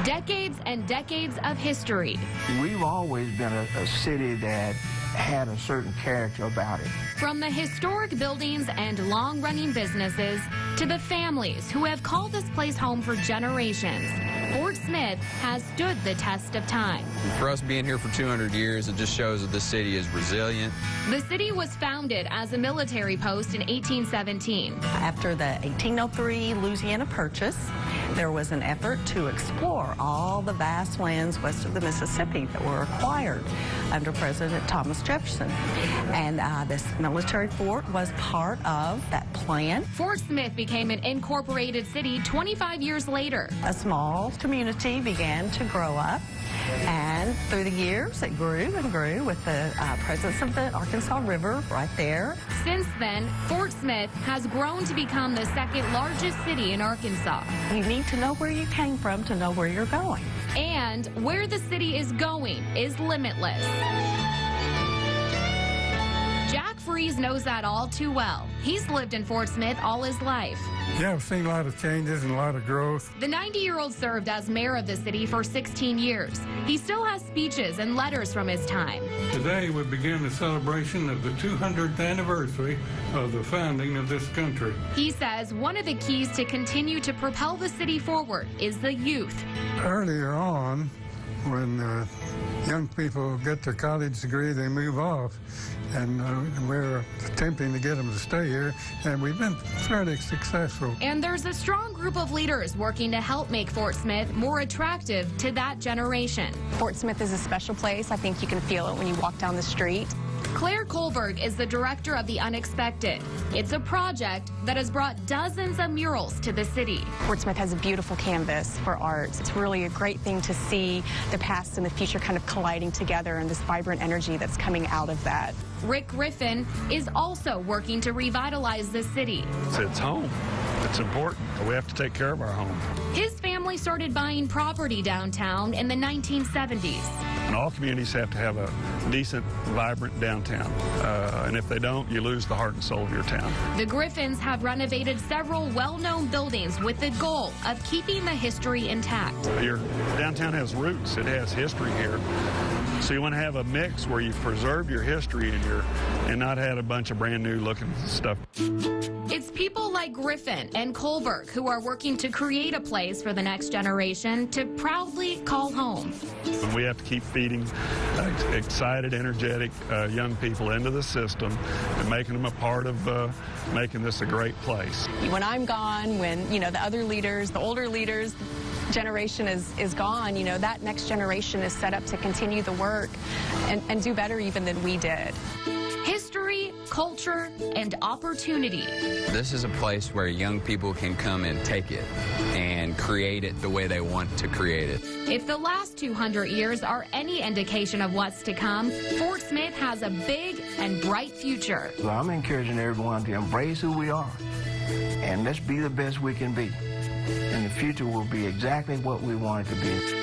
Decades and decades of history. We've always been a city that had a certain character about it. From the historic buildings and long-running businesses to the families who have called this place home for generations, Fort Smith has stood the test of time. For us being here for 200 years, it just shows that this city is resilient. The city was founded as a military post in 1817. After the 1803 Louisiana Purchase, there was an effort to explore all the vast lands west of the Mississippi that were acquired under President Thomas Jefferson. And this military fort was part of that plan. Fort Smith became an incorporated city 25 years later. A small community began to grow up, and through the years it grew and grew with the presence of the Arkansas River right there. Since then, Fort Smith has grown to become the second largest city in Arkansas. You need to know where you came from to know where you're going. And where the city is going is limitless. Jack Freeze knows that all too well. He's lived in Fort Smith all his life. Yeah, I've seen a lot of changes and a lot of growth. The 90-year-old served as mayor of the city for 16 years. He still has speeches and letters from his time. Today we begin the celebration of the 200th anniversary of the founding of this country. He says one of the keys to continue to propel the city forward is the youth. Earlier on, when young people get their college degree, they move off. And we're attempting to get them to stay here, and we've been fairly successful. And there's a strong group of leaders working to help make Fort Smith more attractive to that generation. Fort Smith is a special place. I think you can feel it when you walk down the street. Claire Kohlberg is the director of The Unexpected. It's a project that has brought dozens of murals to the city. Fort Smith has a beautiful canvas for art. It's really a great thing to see the past and the future kind of colliding together and this vibrant energy that's coming out of that. Rick Griffin is also working to revitalize the city. It's home. It's important. We have to take care of our home. His family started buying property downtown in the 1970s. And all communities have to have a decent, vibrant downtown. And if they don't, you lose the heart and soul of your town. The Griffins have renovated several well-known buildings with the goal of keeping the history intact. Your downtown has roots. It has history here. So you want to have a mix where you preserve your history and not had a bunch of brand new looking stuff. It's people like Griffin and Kohlberg who are working to create a place for the next generation to proudly call home. We have to keep feeding excited, energetic young people into the system and making them a part of making this a great place. When I'm gone, when, the other leaders, the older leaders, generation is gone, that next generation is set up to continue the work and do better even than we did. History, culture, and opportunity. This is a place where young people can come and take it and create it the way they want to create it. If the last 200 years are any indication of what's to come, Fort Smith has a big and bright future. So I'm encouraging everyone to embrace who we are, and let's be the best we can be. And the future will be exactly what we want it to be.